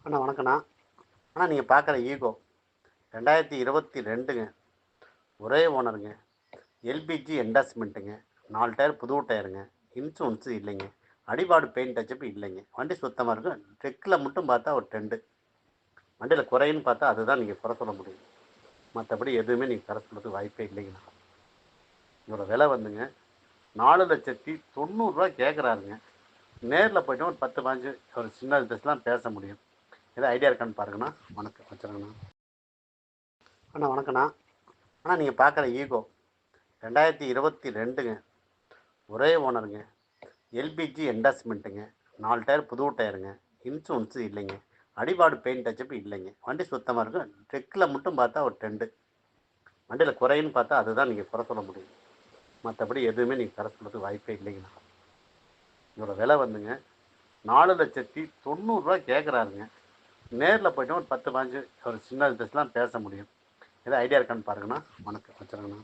அண்ணா வணக்கண்ணா. அண்ணா நீங்கள் பார்க்குற ஈகோ 2022ங்க. ஒரே ஓனருங்க. எல்பிஜி என்டாஸ்மெண்ட்டுங்க. 4 டயர் புது டயருங்க. இன்சூரன்ஸு இல்லைங்க. அடிபாடு பெயிண்ட் டச்சப் இல்லைங்க. வண்டி சுத்தமாக இருக்கும். ட்ரெக்கில் மட்டும் பார்த்தா ஒரு டெண்டு. வண்டியில் குறைன்னு பார்த்தா அதுதான் நீங்கள் குறை சொல்ல முடியும். மற்றபடி எதுவுமே நீங்கள் குறை சொல்கிறதுக்கு வாய்ப்பே இல்லைங்கண்ணா. இதோட விலை வந்துங்க 4,90,000 கேட்குறாருங்க. நேரில் போய்ட்டு ஒரு 10 15 ஒரு சின்ன விதத்துலாம் பேச முடியும். ஏதாவது ஐடியா இருக்கான்னு பாருங்கண்ணா. வணக்கம் வச்சுருங்கண்ணா. அண்ணா வணக்கண்ணா. அண்ணா நீங்கள் பார்க்குற ஈகோ 2022ங்க. ஒரே ஓனருங்க. எல்பிஜி என்டாஸ்மெண்ட்டுங்க. 4 டயர் புது டயருங்க. இன்சூரன்ஸு இல்லைங்க. அடிபாடு பெயிண்ட் டச்சப் இல்லைங்க. வண்டி சுத்தமாக இருக்கும். ட்ரெக்கில் மட்டும் பார்த்தா ஒரு டெண்டு. வண்டியில் குறைன்னு பார்த்தா அதுதான் நீங்கள் குறை சொல்ல முடியும். மற்றபடி எதுவுமே நீங்கள் குறை சொல்கிறதுக்கு வாய்ப்பே இல்லைங்கண்ணா. இதோட விலை வந்துங்க 4,90,000 கேட்குறாருங்க. நேரில் போய்ட்டு ஒரு 10 15 ஒரு சின்ன விதத்துலாம் பேச முடியும். ஏதாவது ஐடியா இருக்கான்னு பாருங்கண்ணா. வணக்கம் வச்சுருங்கண்ணா.